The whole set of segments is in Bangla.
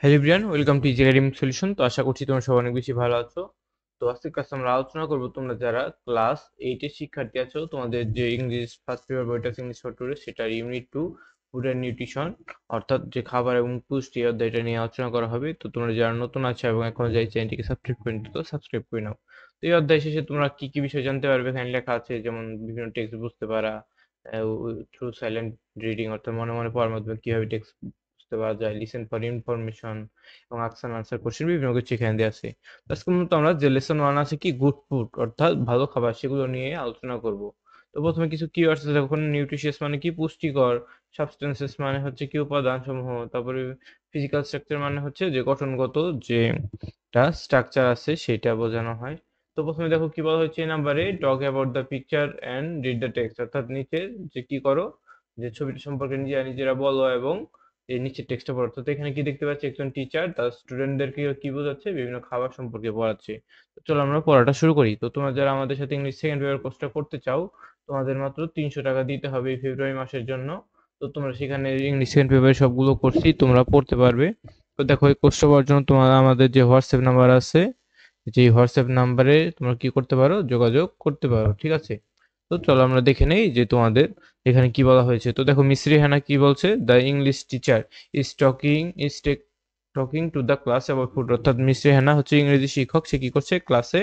Hello everyone, welcome to easy academic solution. তো আশা করছি তোমরা সবাই অনেক বেশি ভালো আছো। তো আজকের ক্লাসে আমরা আলোচনা করবো তোমরা যারা ক্লাস 8 এর শিক্ষার্থী আছো, তোমাদের যে ইংলিশ ফার্স্ট পেপার বইটা আছে ইংলিশ শর্ট টুরে, সেটার ইউনিট 2 ফুড অ্যান্ড নিউট্রিশন, অর্থাৎ যে খাবার এবং পুষ্টি অধ্যায়, এটা নিয়ে আলোচনা করা হবে। তো তোমরা যারা নতুন আছো এবং এখনো যাই চ্যানেলটিকে সাবস্ক্রাইব করে নিতে, তো সাবস্ক্রাইব করে নাও। তো এই অধ্যায় শেষে তোমরা কি কি বিষয় জানতে পারবে এখানে লেখা আছে, যেমন বিভিন্ন টেক্সট বুঝতে পারা, থ্রু সাইলেন্ট রিডিং অর্থাৎ মনে মনে পড়ার মাধ্যমে কিভাবে টেক্সট বুঝতে পারা যায়, লিসেন ফর ইনফরমেশন এবং আনসার আনসার কোশ্চেন বিভিন্ন কিছু এখানে দেওয়া আছে। তো আজকে মূলত আমরা যে লেসন 1 আছে কি গুড ফুড অর্থাৎ ভালো খাবার, সেগুলো নিয়ে আলোচনা করব। তো প্রথমে কিছু কিওয়ার্ডস আছে, যখন নিউট্রিশিয়াস মানে কি পুষ্টিকর, সাবস্টেন্সেস মানে হচ্ছে কি উপাদান সমূহ, তারপরে ফিজিক্যাল স্ট্রাকচার মানে হচ্ছে যে গঠনগত যে স্ট্রাকচার আছে সেটা বোঝানো হয়। তো প্রথমে দেখো কি বলা হয়েছে এই নাম্বারে, talk about the picture and read the text, অর্থাৎ নিচে যে কি করো, যে ছবিটা সম্পর্কে নিজেরা নিজেরা বলো এবং এই নিচের টেক্সটটা পড়ো। তো এখানে কি দেখতে পাচ্ছি, একজন টিচার তার স্টুডেন্টদেরকে কি বোঝাচ্ছে, বিভিন্ন খাবার সম্পর্কে পড়াচ্ছে। তো চলো আমরা পড়াটা শুরু করি। তো তোমরা যারা আমাদের সাথে ইংলিশ সেকেন্ড পেপার কোর্সটা করতে চাও, তোমাদের মাত্র 300 টাকা দিতে হবে এই ফেব্রুয়ারি মাসের জন্য। তো তোমরা সেখানে ইংলিশ সেকেন্ড পেপারের সবগুলো কোর্সই তোমরা পড়তে পারবে। তো দেখো এই কোর্সটা পাওয়ার জন্য তোমার আমাদের যে হোয়াটসঅ্যাপ নাম্বার আছে, যে হোয়াটসঅ্যাপ নাম্বারে তোমরা কি করতে পারো, যোগাযোগ করতে পারো, ঠিক আছে। তো চলো আমরা দেখে নেই যে তোমাদের এখানে কি বলা হয়েছে। তো দেখো মিস রেহানা কি বলছে, the English teacher is talking to the class about food, অর্থাৎ মিস রেহানা হচ্ছে ইংরেজি শিক্ষক, সে কি করছে ক্লাসে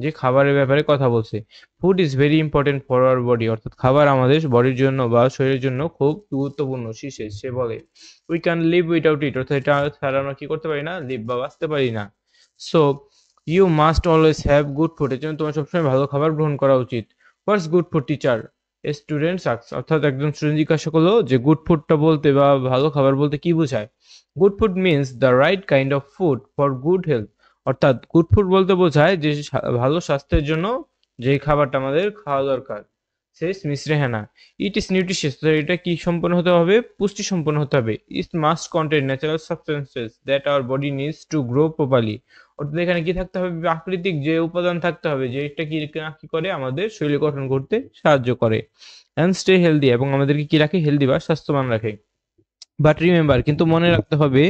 যে খাবারের ব্যাপারে কথা বলছে। Food is very important for our body, অর্থাৎ খাবার আমাদের বডির জন্য বা শরীরের জন্য খুব গুরুত্বপূর্ণ। শীর্ষে সে বলে we can live without it, অর্থাৎ এটা ছাড়া আমরা কি করতে পারি না, লিভ বা বাঁচতে পারি না। So you must always have good food, এর জন্য তোমার সবসময় ভালো খাবার গ্রহণ করা উচিত। What's good food teacher, a student asks, অর্থাৎ একজন স্টুডেন্ট জিজ্ঞাসা করলো যে গুড ফুডটা বলতে বা ভালো খাবার বলতে কি বোঝায়। Good food means the right kind of food for good health, অর্থাৎ গুড ফুড বলতে বোঝায় যে ভালো স্বাস্থ্যের জন্য যে খাবারটা আমাদের খাওয়া দরকার। শেষ miss Rehana, it is nutritious, এটা কি সম্পন্ন হতে হবে, পুষ্টি সম্পন্ন হতে হবে। It must contain natural substances that our body needs to grow properly, অর্থাৎ এখানে কি থাকতে হবে, প্রাকৃতিক যে উপাদান থাকতে হবে, যেটা কি কি করে আমাদের শরীর গঠন করতে সাহায্য করে। অ্যান্ড স্টে হেলদি, এবং আমাদেরকে কি রাখে, হেলদি বা স্বাস্থ্যবান রাখে। বাট রিমেম্বার, কিন্তু মনে রাখতে হবে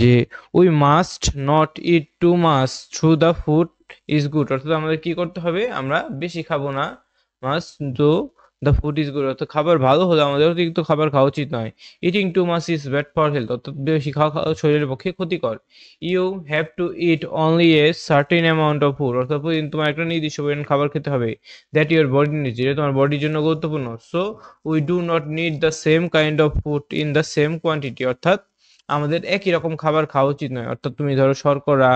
যে we must not it too much through the food is good, অর্থাৎ আমাদের কি করতে হবে, আমরা বেশি খাবো না। মাস্ট তো দ্য ফুড ইজ গুড, অর্থাৎ খাবার ভালো হলে আমাদের অতিরিক্ত খাবার খাওয়া উচিত নয়। Eating too much is bad for health, অর্থাৎ বেশি খাওয়া খাওয়া শরীরের পক্ষে ক্ষতিকর। You have to eat only a certain amount of food, অর্থাৎ প্রতিদিন তোমার একটা নির্দিষ্ট পরিমাণ খাবার খেতে হবে। দ্যাট ইউর বডি নিজ, যেটা তোমার বডির জন্য গুরুত্বপূর্ণ। So we do not need the same kind of food in the same quantity, অর্থাৎ আমাদের একই রকম খাবার খাওয়া উচিত নয়। অর্থাৎ তুমি ধরো শর্করা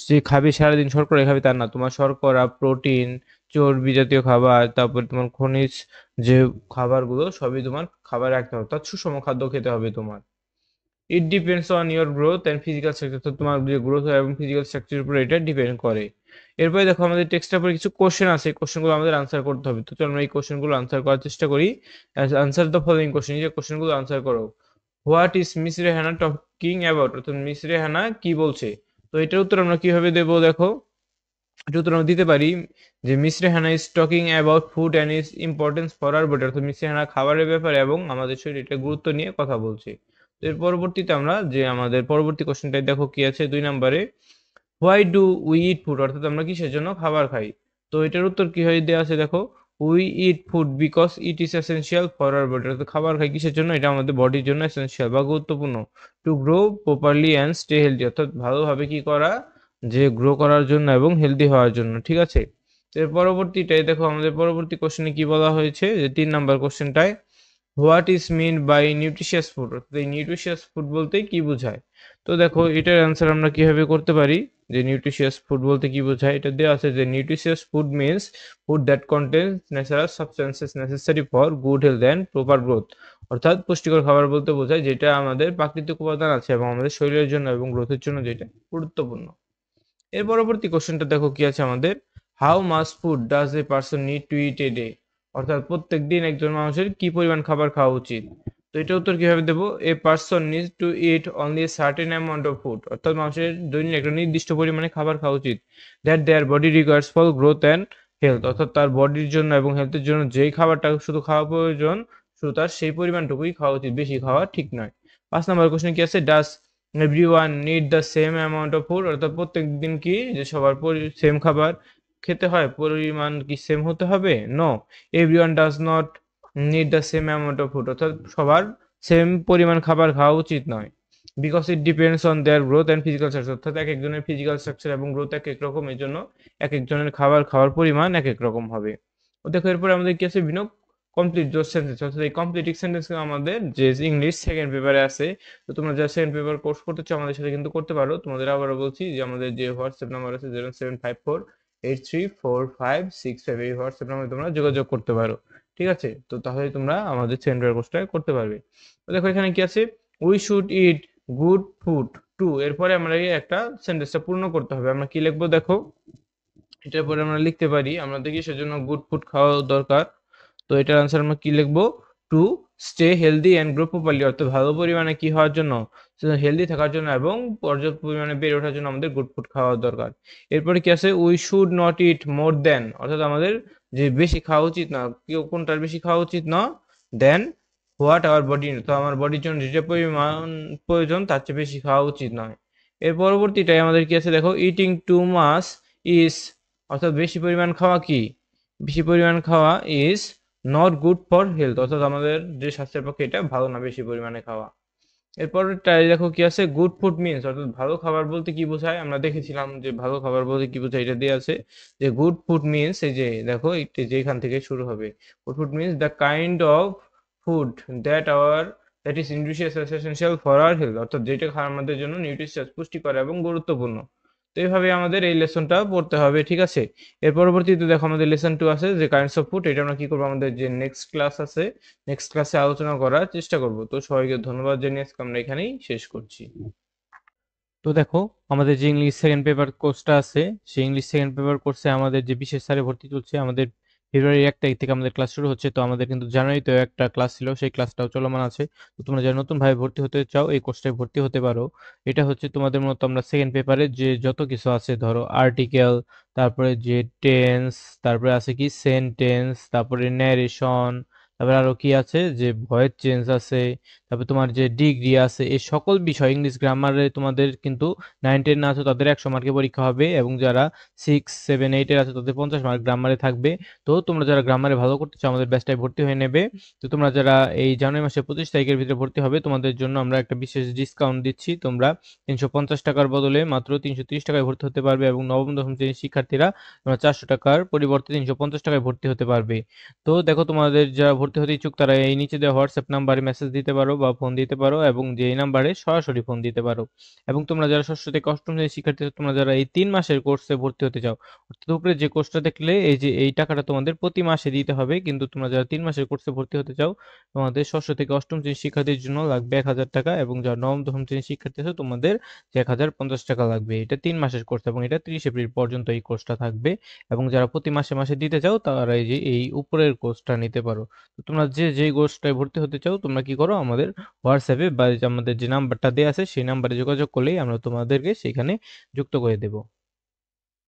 যে খাবে, সারাদিন শর্করা খাবে তা না, তোমার শর্করা, প্রোটিন, চর্বি জাতীয় খাবার, তারপর তোমার খনিজ যে খাবারগুলো সবই তোমার খাবার রাখতে হবে, অর্থাৎ সুষম খাদ্য খেতে হবে তোমার। ইট depends on your growth and physical structure, তো তোমার যে গ্রোথ এবং ফিজিক্যাল স্ট্রাকচারের উপর এটা ডিপেন্ড করে। এরপরে দেখো আমাদের টেক্সটের পরে কিছু কোশ্চেন আছে, কোশ্চেনগুলো আমাদের আনসার করতে হবে। তো চলো আমরা এই কোশ্চেনগুলো আনসার করার চেষ্টা করি। আনসার দ্য ফলোইং কোশ্চেন, যে কোশ্চেনগুলো আনসার করো। What is miss Rehana talking about, অর্থাৎ মিস রেহানা কি বলছে। তো এটার উত্তর আমরা কিভাবে দেবো, দেখো এটা উত্তর আমরা দিতে পারি যে miss Rehana is talking about food and is importance for our body, অর্থাৎ মিস রেহানা খাবারের ব্যাপারে এবং আমাদের শরীরে এটা গুরুত্ব নিয়ে কথা বলছে। তো এর পরবর্তীতে আমরা যে আমাদের পরবর্তী কোশ্চেনটাই দেখো কি আছে 2 নম্বরে, why do we eat food, অর্থাৎ আমরা কিসের জন্য খাবার খাই। তো এটার উত্তর কি হয়ে দেওয়া আছে, দেখো we eat food because it is essential for our body, অর্থাৎ খাবার খাই কিসের জন্য, এটা আমাদের বডির জন্য এসেনশিয়াল বা গুরুত্বপূর্ণ। To grow properly and stay healthy, অর্থাৎ ভালোভাবে কি করা, যে গ্রো করার জন্য এবং হেলদি হওয়ার জন্য, ঠিক আছে। তো এর পরবর্তীটাই দেখো আমাদের পরবর্তী কোশ্চেনে কি বলা হয়েছে, যে 3 নাম্বার কোশ্চেনটায়, what is mean by nutritious food, অর্থাৎ এই নিউট্রিশিয়াস ফুড বলতে কি বোঝায়। তো দেখো এটার অ্যান্সার আমরা কিভাবে করতে পারি, যে নিউট্রিশিয়াস ফুড বলতে কি বোঝায়, এটা দেওয়া আছে যে nutritious food means food that contains natural substances necessary for good health and proper growth, অর্থাৎ পুষ্টিকর খাবার বলতে বোঝায় যেটা আমাদের প্রাকৃতিক উপাদান আছে এবং আমাদের শরীরের জন্য এবং গ্রোথের জন্য যেটা গুরুত্বপূর্ণ। এর পরবর্তী কোশ্চেনটা দেখো কি আছে আমাদের, how much food does a person need to it a day, অর্থাৎ প্রত্যেক দিন একজন মানুষের কি পরিমাণ খাবার খাওয়া উচিত। তো এটা উত্তর কিভাবে দেবো, a person need to eat only a certain amount of food, অর্থাৎ মানুষের দৈনিক একটা নির্দিষ্ট পরিমাণে খাবার খাওয়া উচিত। That there body requires for growth and health, অর্থাৎ তার বডির জন্য এবং হেলথের জন্য যেই খাবারটা শুধু খাওয়া প্রয়োজন, শুধু তার সেই পরিমাণটুকুই খাওয়া উচিত, বেশি খাওয়া ঠিক নয়। 5 নম্বর কোশ্চেন কি আছে, does everyone need the same amount of food, অর্থাৎ প্রত্যেক দিন কি যে সবার সেম খাবার খেতে হয়, পরিমাণ কি সেম হতে হবে? No, everyone does not need the same amount of food, অর্থাৎ সবার সেম পরিমাণ খাবার খাওয়া উচিত নয়। Because it depends on their growth and physical structure, অর্থাৎ এক একজনের ফিজিক্যাল স্ট্রাকচার এবং গ্রোথ এক এক রকম, এর জন্য এক একজনের খাবার খাওয়ার পরিমাণ এক এক রকম হবে। দেখো এরপরে আমাদের কি আছে, বিনো কমপ্লিট জোস সেন্টেন্স, অর্থাৎ এই কমপ্লিটিং সেন্টেন্স আমাদের যে ইংলিশ সেকেন্ড পেপারে আছে। তো তোমরা যারা সেকেন্ড পেপার কোর্স করতে চাও আমাদের সাথে কিন্তু করতে পারো। তোমাদের আবারও বলছি যে আমাদের যে হোয়াটসঅ্যাপ নাম্বার আছে 0754834565, এই হোয়াটসঅ্যাপ নাম্বারে তোমরা যোগাযোগ করতে পারো। ঠিক আছে, তো তাহলে তোমরা আমাদের সেকেন্ড পেপার কোর্সটা করতে পারবে। তো দেখো এখানে কি আছে, we should eat good food too, এরপরে আমরা এই একটা সেন্টেন্সটা পূর্ণ করতে হবে। আমরা কি লিখবো দেখো, এটার পরে আমরা লিখতে পারি, আমরা দেখি সেজন্য গুড ফুড খাওয়া দরকার। তো এটার আনসার আমরা কি লিখবো, to stay healthy and grow properly, অর্থাৎ ভালো পরিমাণে কি হওয়ার জন্য, হেলদি থাকার জন্য এবং পর্যাপ্ত পরিমাণে বেড়ে ওঠার জন্য আমাদের গুড ফুড খাওয়া দরকার। এরপরে কি আছে, উই শুড নট ইট মোর দেন, অর্থাৎ আমাদের যে বেশি খাওয়া উচিত না, কেউ কোনটার বেশি খাওয়া উচিত না, দেন হোয়াট আওয়ার বডি, তো আমার বডির জন্য যেটা পরিমাণ প্রয়োজন তার চেয়ে বেশি খাওয়া উচিত নয়। এর পরবর্তীটাই আমাদের কি আছে দেখো, ইটিং টু মাচ ইজ, অর্থাৎ বেশি পরিমাণ খাওয়া কি, বেশি পরিমাণ খাওয়া is not good for health, অর্থাৎ আমাদের যে স্বাস্থ্যের পক্ষে এটা ভালো না বেশি পরিমাণে খাওয়া। এরপরটাই দেখো কি আছে, গুড ফুড মিনস, অর্থাৎ ভালো খাবার বলতে কি বোঝায়, আমরা দেখেছিলাম যে ভালো খাবার বলতে কি বোঝায়, এটা দিয়ে আছে যে গুড ফুড মিনস, এই যে দেখো এটা যেখান থেকে শুরু হবে, good food means the kind of food that our that is nutritious essential for our health, অর্থাৎ যেটা খাওয়া আমাদের জন্য নিউট্রিশিয়াস পুষ্টিকর এবং গুরুত্বপূর্ণ। তো এইভাবে আমাদের এই লেসনটা পড়তে হবে। ঠিক আছে, এর পরবর্তীতে দেখো আমাদের লেসন 2 আছে যে কাইন্ডস অফ ফুড, এটা আমরা কি করবো, আমাদের যে নেক্সট ক্লাস আছে নেক্সট ক্লাসে আলোচনা করার চেষ্টা করব। তো সবাইকে ধন্যবাদ জানিয়ে আজকে আমরা এখানেই শেষ করছি। তো দেখো আমাদের যে ইংলিশ সেকেন্ড পেপার কোর্সটা আছে, সেই ইংলিশ সেকেন্ড পেপার কোর্সে আমাদের যে বিশেষ স্যারে ভর্তি চলছে, আমাদের ফেব্রুয়ারি 1 তারিখ থেকে আমাদের ক্লাস শুরু হচ্ছে। তো আমাদের কিন্তু জানুয়ারিতেও একটা ক্লাস ছিল, সেই ক্লাসটাও চলমান আছে। তো তোমরা যারা নতুন ভাবে ভর্তি হতে চাও এই কোর্সটায় ভর্তি হতে পারো। এটা হচ্ছে তোমাদের মতো আমরা সেকেন্ড পেপারে যে যত কিছু আছে, ধরো আর্টিকেল, তারপরে যে টেন্স, তারপরে আছে কি সেন্টেন্স, তারপরে ন্যারেশন, তারপরে আরো কি আছে যে ভয়েস চেঞ্জ আছে, তারপর তোমার যে ডিগ্রি আছে, এই সকল বিষয় ইংলিশ গ্রামারে তোমাদের কিন্তু 9-10 আছে তাদের 100 মার্কের পরীক্ষা হবে, এবং যারা 6-7-8 আছে তাদের 50 মার্ক গ্রামারে থাকবে। তো তোমরা যারা গ্রামারে ভালো করতে চাও আমাদের ব্যাচটায় ভর্তি হয়ে নেবে। তো তোমরা যারা এই জানুয়ারি মাসের 25 তারিখের ভিতরে ভর্তি হবে তোমাদের জন্য আমরা একটা বিশেষ ডিসকাউন্ট দিচ্ছি, তোমরা 350 টাকার বদলে মাত্র 330 টাকায় ভর্তি হতে পারবে, এবং নবম দশম শ্রেণীর শিক্ষার্থীরা তোমরা 400 টাকার পরিবর্তে 350 টাকায় ভর্তি হতে পারবে। তো দেখো তোমাদের যারা ভর্তি হতে ইচ্ছুক তারা এই নিচে দেওয়া হোয়াটসঅ্যাপ নাম্বারে মেসেজ দিতে পারো বা ফোন দিতে পারো, এবং যে এই নাম্বারে সরাসরি ফোন দিতে পারো। এবং তোমরা যারা ষষ্ঠ থেকে অষ্টম শ্রেণীর শিক্ষার্থী তোমরা যারা এই 3 মাসের কোর্সে ভর্তি হতে চাও, অর্থাৎ উপরে যে কোর্সটা দেখলে এই যে এই টাকাটা তোমাদের প্রতি মাসে দিতে হবে, কিন্তু তোমরা যারা 3 মাসের কোর্সে ভর্তি হতে চাও তোমাদের ষষ্ঠ থেকে অষ্টম শ্রেণীর শিক্ষার্থীর জন্য লাগবে 1000 টাকা, এবং যারা নবম দশম শ্রেণীর শিক্ষার্থী আছে তোমাদের যে 1050 টাকা লাগবে। এটা 3 মাসের কোর্স এবং এটা 30 এপ্রিল পর্যন্ত এই কোর্সটা থাকবে। এবং যারা প্রতি মাসে মাসে দিতে চাও তারা এই যে এই উপরের কোর্সটা নিতে পারো। তো তোমরা যে যেই কোর্সটায় ভর্তি হতে চাও তোমরা কি করো, আমাদের হোয়াটসঅ্যাপে বা আমাদের যে নাম্বারটা দেওয়া আছে সেই নাম্বারে যোগাযোগ করলেই আমরা তোমাদেরকে সেখানে যুক্ত করে দেব।